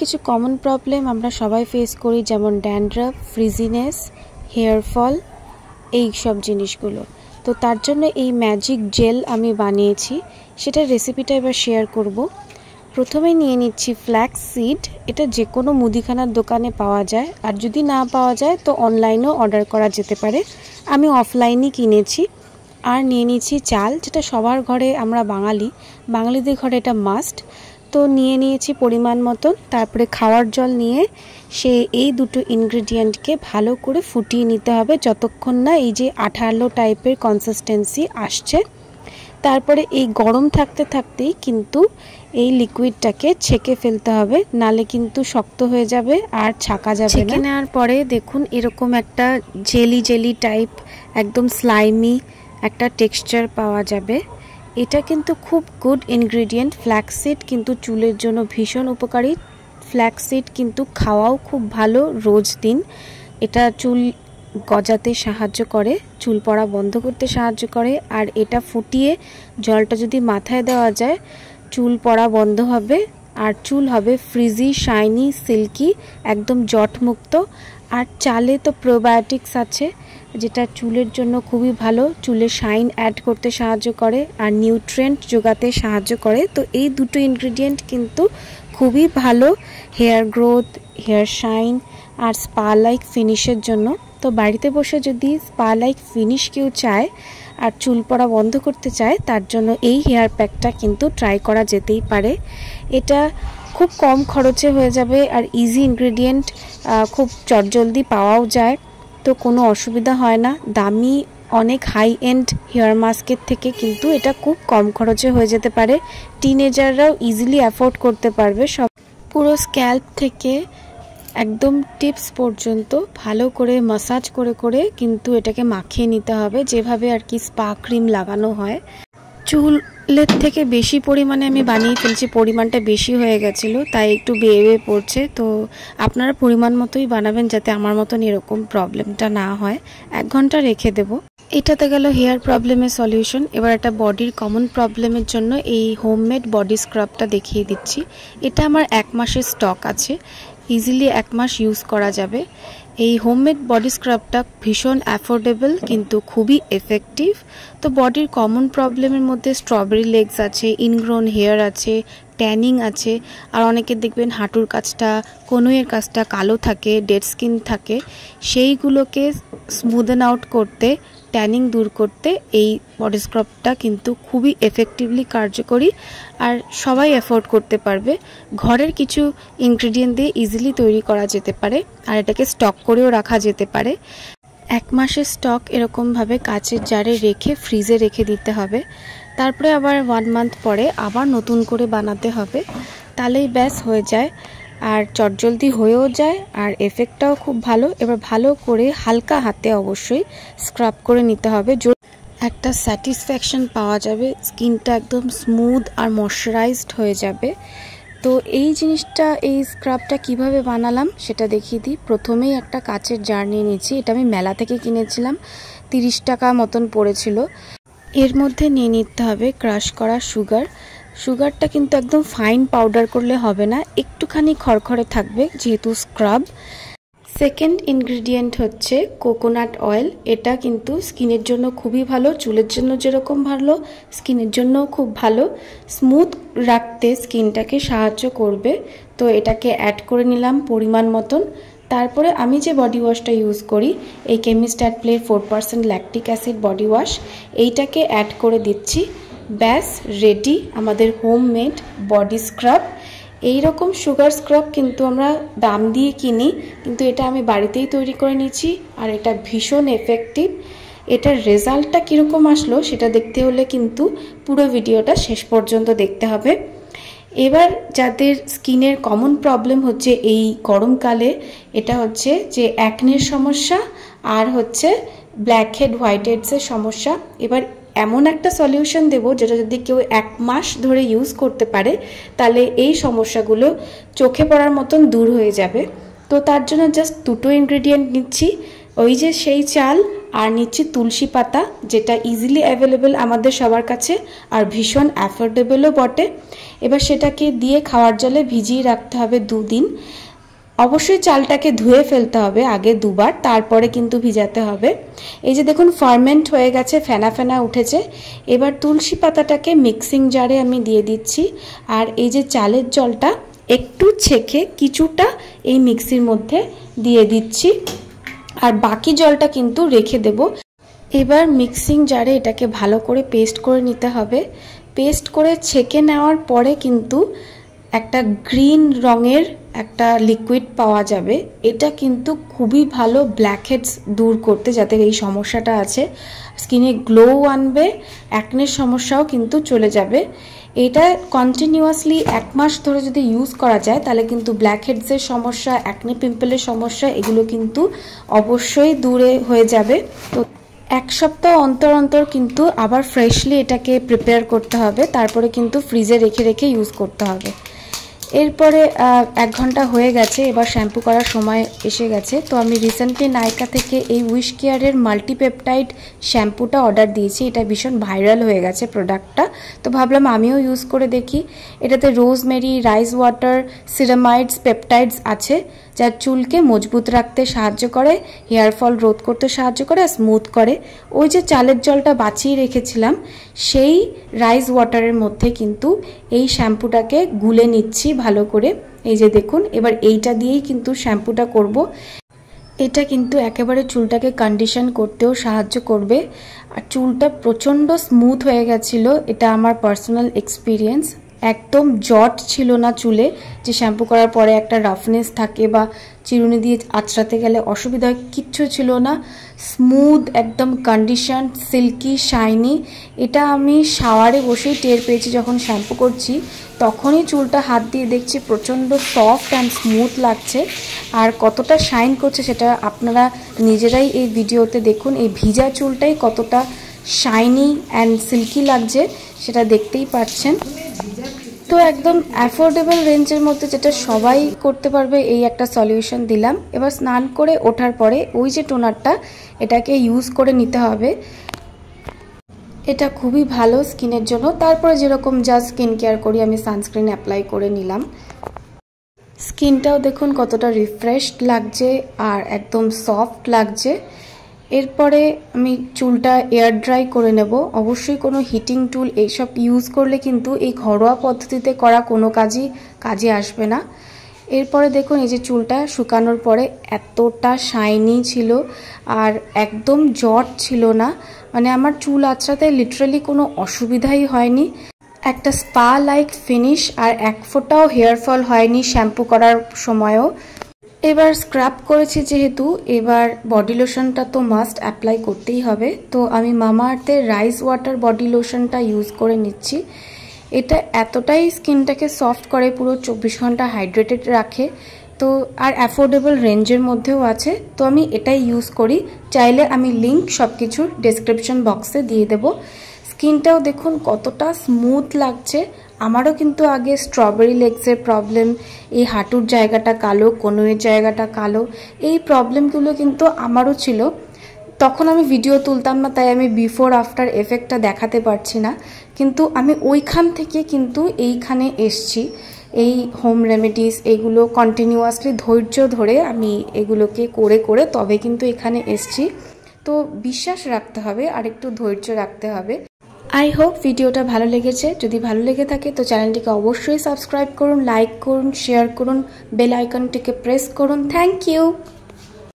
কিছু common problem আমরা সবাই ফেস করি, যেমন ড্যান্ড্রাফ, ফ্রিজিনেস, হেয়ার ফল, এই সব জিনিসগুলো। তো তার জন্য এই ম্যাজিক জেল আমি বানিয়েছি, সেটার রেসিপিটা এবার শেয়ার করব। প্রথমে নিয়ে নিচ্ছি ফ্ল্যাক্স সিড। এটা যে কোনো মুদিখানার দোকানে পাওয়া যায়, আর যদি না পাওয়া যায় তো অনলাইনেও অর্ডার করা যেতে পারে। আমি অফলাইনই কিনেছি। আর নিয়ে নিচ্ছি চাল, যেটা সবার ঘরে, আমরা বাঙালিদের ঘরে এটা মাস্ট। তো নিয়ে নিয়েছি পরিমাণ মতন। তারপরে খাওয়ার জল নিয়ে এই দুটো ইনগ্রেডিয়েন্টকে ভালো করে ফুটিয়ে নিতে হবে যতক্ষণ না এই যে আঠালো টাইপের কনসিস্টেন্সি আসছে। তারপরে এই গরম থাকতে থাকতেই কিন্তু এই লিকুইডটাকে ছেঁকে ফেলতে হবে, নালে কিন্তু শক্ত হয়ে যাবে আর ছাকা যাবে না। ছেঁকে নেওয়ার পরে দেখুন এরকম একটা জেলি জেলি টাইপ, একদম স্লাইমি একটা টেক্সচার পাওয়া যাবে। এটা কিন্তু খুব গুড ইনগ্রেডিয়েন্ট। ফ্ল্যাক্সিড কিন্তু চুলের জন্য ভীষণ উপকারী। ফ্ল্যাক্সিড কিন্তু খাওয়াও খুব ভালো রোজ দিন। এটা চুল গজাতে সাহায্য করে, চুল পড়া বন্ধ করতে সাহায্য করে। আর এটা ফুটিয়ে জলটা যদি মাথায় দেওয়া যায়, চুল পড়া বন্ধ হবে আর চুল হবে ফ্রিজি, শাইনি, সিল্কি, একদম জটমুক্ত। আর চালে তো প্রোবায়োটিক্স আছে, যেটা চুলের জন্য খুবই ভালো, চুলে শাইন অ্যাড করতে সাহায্য করে আর নিউট্রিয়েন্ট যোগাতে সাহায্য করে। তো এই দুটো ইনগ্রেডিয়েন্ট কিন্তু খুবই ভালো হেয়ার গ্রোথ, হেয়ার শাইন আর স্পা লাইক ফিনিশের জন্য। তো বাড়িতে বসে যদি স্পা লাইক ফিনিশ কেউ চায় আর চুল পড়া বন্ধ করতে চায়, তার জন্য এই হেয়ার প্যাকটা কিন্তু ট্রাই করা যেতেই পারে। এটা খুব কম খরচে হয়ে যাবে আর ইজি ইনগ্রেডিয়েন্ট, খুব চটজলদি পাওয়াও যায়, তো কোনো অসুবিধা হয় না। দামি অনেক হাই এন্ড হেয়ার মাস্কের থেকে কিন্তু এটা খুব কম খরচে হয়ে যেতে পারে। টিনেজাররাও ইজিলি অ্যাফোর্ড করতে পারবে। সব পুরো স্ক্যাল্প থেকে একদম টিপস পর্যন্ত ভালো করে মাসাজ করে করে কিন্তু এটাকে মাখিয়ে নিতে হবে, যেভাবে আর কি স্পা ক্রিম লাগানো হয়। চুলের থেকে বেশি পরিমাণে আমি বানিয়ে ফেলছি, পরিমাণটা বেশি হয়ে গেছিলো, তাই একটু বেয়ে বেয়ে পড়ছে। তো আপনারা পরিমাণ মতোই বানাবেন, যাতে আমার মতন এরকম প্রবলেমটা না হয়। 1 ঘন্টা রেখে দেব। এটাতে গেল হেয়ার প্রবলেমের সলিউশন। এবার একটা বডির কমন প্রবলেমের জন্য এই হোমমেড বডি স্ক্রাবটা দেখিয়ে দিচ্ছি। এটা আমার 1 মাসের স্টক আছে, ইজিলি 1 মাস ইউজ করা যাবে। এই হোমমেড বডি স্ক্রাবটা ভীষণ অ্যাফোর্ডেবল কিন্তু খুবই এফেক্টিভ। তো বডির কমন প্রবলেমের মধ্যে স্ট্রবেরি লেগস আছে, ইনগ্রোন হেয়ার আছে, ট্যানিং আছে, আর অনেকের দেখবেন হাঁটুর কাছটা, কনুইয়ের কাছটা কালো থাকে, ডেড স্কিন থাকে, সেইগুলোকে স্মুদেন আউট করতে, ট্যানিং দূর করতে এই বডি স্ক্রাবটা কিন্তু খুবই এফেক্টিভলি কার্যকরী আর সবাই অ্যাফোর্ড করতে পারবে। ঘরের কিছু ইনগ্রেডিয়েন্ট দিয়ে ইজিলি তৈরি করা যেতে পারে আর এটাকে স্টক করেও রাখা যেতে পারে। 1 মাসের স্টক এরকমভাবে কাচের জারে রেখে ফ্রিজে রেখে দিতে হবে। তারপরে আবার 1 মান্থ পরে আবার নতুন করে বানাতে হবে, তাহলেই ব্যাস হয়ে যায়। আর চটজলদি হয়েও যায় আর এফেক্টটাও খুব ভালো। এবার ভালো করে হালকা হাতে অবশ্যই স্ক্রাব করে নিতে হবে, একটা স্যাটিসফ্যাকশন পাওয়া যাবে, স্কিনটা একদম স্মুথ আর ময়শ্চারাইজড হয়ে যাবে। তো এই জিনিসটা, এই স্ক্রাবটা কিভাবে বানালাম সেটা দেখিয়ে দিই। প্রথমেই একটা কাচের জার নিয়ে নিয়েছি, এটা আমি মেলা থেকে কিনেছিলাম, 30 টাকা মতন পড়েছিল। এর মধ্যে নিয়ে নিতে হবে ক্রাশ করা সুগারটা কিন্তু একদম ফাইন পাউডার করলে হবে না, একটুখানি খড়খড়ে থাকবে যেহেতু স্ক্রাব। সেকেন্ড ইনগ্রেডিয়েন্ট হচ্ছে কোকোনাট অয়েল। এটা কিন্তু স্কিনের জন্য খুবই ভালো, চুলের জন্য যেরকম ভালো, স্কিনের জন্যও খুব ভালো, স্মুথ রাখতে স্কিনটাকে সাহায্য করবে। তো এটাকে অ্যাড করে নিলাম পরিমাণ মতন। তারপরে আমি যে বডি ওয়াশটা ইউজ করি, এই chemist at play 4% lactic acid body wash, এইটাকে অ্যাড করে দিচ্ছি। ব্যাস রেডি আমাদের হোমমেড বডি স্ক্রাব। এইরকম সুগার স্ক্রাব কিন্তু আমরা দাম দিয়ে কিনি, কিন্তু এটা আমি বাড়িতেই তৈরি করে নিয়েছি আর এটা ভীষণ এফেক্টিভ। এটার রেজাল্টটা কীরকম আসলো সেটা দেখতে হলে কিন্তু পুরো ভিডিওটা শেষ পর্যন্ত দেখতে হবে। এবার যাদের স্কিনের কমন প্রবলেম হচ্ছে এই গরমকালে, এটা হচ্ছে যে অ্যাকনের সমস্যা আর হচ্ছে ব্ল্যাক হেড হোয়াইট হেডসের সমস্যা। এবার এমন একটা সলিউশন দেব যেটা যদি কেউ 1 মাস ধরে ইউজ করতে পারে, তাহলে এই সমস্যাগুলো চোখে পড়ার মতন দূর হয়ে যাবে। তো তার জন্য জাস্ট 2টো ইনগ্রেডিয়েন্ট নিচ্ছি, ওই যে সেই চাল আর নিচ্ছি তুলসী পাতা, যেটা ইজিলি অ্যাভেলেবেল আমাদের সবার কাছে আর ভীষণ অ্যাফোর্ডেবলও বটে। এবার সেটাকে দিয়ে খাওয়ার জলে ভিজিয়ে রাখতে হবে 2 দিন। অবশ্যই চালটাকে ধুয়ে ফেলতে হবে আগে 2 বার, তারপরে কিন্তু ভিজাতে হবে। এই যে দেখুন ফার্মেন্ট হয়ে গেছে, ফেনা ফেনা উঠেছে। এবার তুলসী পাতাটাকে মিক্সিং জারে আমি দিয়ে দিচ্ছি, আর এই যে চালের জলটা একটু ছেঁকে কিছুটা এই মিক্সির মধ্যে দিয়ে দিচ্ছি, আর বাকি জলটা কিন্তু রেখে দেব। এবার মিক্সিং জারে এটাকে ভালো করে পেস্ট করে নিতে হবে। পেস্ট করে ছেঁকে নেওয়ার পরে কিন্তু একটা গ্রিন রঙের একটা লিকুইড পাওয়া যাবে। এটা কিন্তু খুবই ভালো ব্ল্যাকহেডস দূর করতে, যাদের এই সমস্যাটা আছে, স্কিনে গ্লো আনবে, অ্যাকনের সমস্যাও কিন্তু চলে যাবে। এটা কন্টিনিউয়াসলি 1 মাস ধরে যদি ইউজ করা যায় তাহলে কিন্তু ব্ল্যাকহেডসের সমস্যা, অ্যাকনে পিম্পলের সমস্যা এগুলো কিন্তু অবশ্যই দূরে হয়ে যাবে। তো 1 সপ্তাহ অন্তর অন্তর কিন্তু আবার ফ্রেশলি এটাকে প্রিপেয়ার করতে হবে, তারপরে কিন্তু ফ্রিজে রেখে রেখে ইউজ করতে হবে। এরপরে 1 ঘন্টা হয়ে গেছে, এবার শ্যাম্পু করার সময় এসে গেছে। তো আমি রিসেন্টলি নাইকা থেকে এই উইশ কেয়ারের মাল্টিপেপটাইড শ্যাম্পুটা অর্ডার দিয়েছি। এটা ভীষণ ভাইরাল হয়ে গেছে প্রোডাক্টটা, তো ভাবলাম আমিও ইউজ করে দেখি। এটাতে রোজমেরি, রাইস ওয়াটার, সিরামাইডস, পেপটাইডস আছে, যা চুলকে মজবুত রাখতে সাহায্য করে, হেয়ার ফল রোধ করতে সাহায্য করে, আর স্মুথ করে। ওই যে চালের জলটা বাঁচিয়ে রেখেছিলাম সেই রাইস ওয়াটারের মধ্যে কিন্তু এই শ্যাম্পুটাকে গুলে নিচ্ছি ভালো করে। এই যে দেখুন, এবার এইটা দিয়েই কিন্তু শ্যাম্পুটা করব। এটা কিন্তু একেবারে চুলটাকে কন্ডিশন করতেও সাহায্য করবে, আর চুলটা প্রচণ্ড স্মুথ হয়ে গেছিলো। এটা আমার পার্সোনাল এক্সপিরিয়েন্স। একদম জট ছিল না চুলে, যে শ্যাম্পু করার পরে একটা রাফনেস থাকে বা চিরুনি দিয়ে আঁচড়াতে গেলে অসুবিধা হয়, কিচ্ছু ছিল না। স্মুথ, একদম কন্ডিশন, সিল্কি, শাইনি। এটা আমি শাওয়ারে বসেই টের পেয়েছি, যখন শ্যাম্পু করছি তখনই চুলটা হাত দিয়ে দেখছি প্রচণ্ড সফট অ্যান্ড স্মুথ লাগছে। আর কতটা শাইন করছে সেটা আপনারা নিজেরাই এই ভিডিওতে দেখুন। এই ভিজা চুলটাই কতটা শাইনি অ্যান্ড সিল্কি লাগছে সেটা দেখতেই পাচ্ছেন। তো একদম অ্যাফোর্ডেবল রেঞ্জের মধ্যে যেটা সবাই করতে পারবে, এই একটা সলিউশন দিলাম। এবার স্নান করে ওঠার পরে ওই যে টোনারটা, এটাকে ইউজ করে নিতে হবে। এটা খুবই ভালো স্কিনের জন্য। তারপরে যেরকম জাস্ট স্কিন কেয়ার করি, আমি সানস্ক্রিন অ্যাপ্লাই করে নিলাম। স্কিনটাও দেখুন কতটা রিফ্রেশড লাগছে আর একদম সফট লাগছে। এরপরে আমি চুলটা এয়ার ড্রাই করে নেব। অবশ্যই কোনো হিটিং টুল এইসব ইউজ করলে কিন্তু এই ঘরোয়া পদ্ধতিতে করা কোনো কাজে আসবে না। এরপরে দেখুন এই যে চুলটা শুকানোর পরে এতটা শাইনি ছিল আর একদম জট ছিল না, মানে আমার চুল আঁচড়াতে লিটারালি কোনো অসুবিধাই হয়নি। একটা স্পা লাইক ফিনিশ, আর 1 ফোঁটাও হেয়ার ফল হয়নি শ্যাম্পু করার সময়ও। এবার স্ক্রাব করেছি যেহেতু, এবার বডি লোশনটা তো মাস্ট অ্যাপ্লাই করতেই হবে। তো আমি মামাআর্থের রাইস ওয়াটার বডি লোশনটা ইউজ করে নিচ্ছি। এটা এতটাই স্কিনটাকে সফট করে, পুরো 24 ঘন্টা হাইড্রেটেড রাখে। তো আর অ্যাফোর্ডেবল রেঞ্জের মধ্যেও আছে, তো আমি এটাই ইউজ করি। চাইলে আমি লিঙ্ক সব কিছুর ডেসক্রিপশন বক্সে দিয়ে দেব। স্কিনটাও দেখুন কতটা স্মুথ লাগছে। আমারও কিন্তু আগে স্ট্রবেরি লেগসের প্রবলেম, এই হাঁটুর জায়গাটা কালো, কনুইয়ের জায়গাটা কালো, এই প্রবলেমগুলো কিন্তু আমারও ছিল। তখন আমি ভিডিও তুলতাম না, তাই আমি বিফোর আফটার এফেক্টটা দেখাতে পারছি না, কিন্তু আমি ওইখান থেকে কিন্তু এইখানে এসছি। এই হোম রেমেডিস এগুলো কন্টিনিউয়াসলি ধৈর্য ধরে আমি এগুলোকে করে করে তবে কিন্তু এখানে এসছি। তো বিশ্বাস রাখতে হবে আর একটু ধৈর্য রাখতে হবে। আই হোপ ভিডিওটা ভালো লেগেছে। যদি ভালো লেগে থাকে তো চ্যানেলটিকে অবশ্যই সাবস্ক্রাইব করুন, লাইক করুন, শেয়ার করুন, বেল আইকনটিকে প্রেস করুন। Thank you.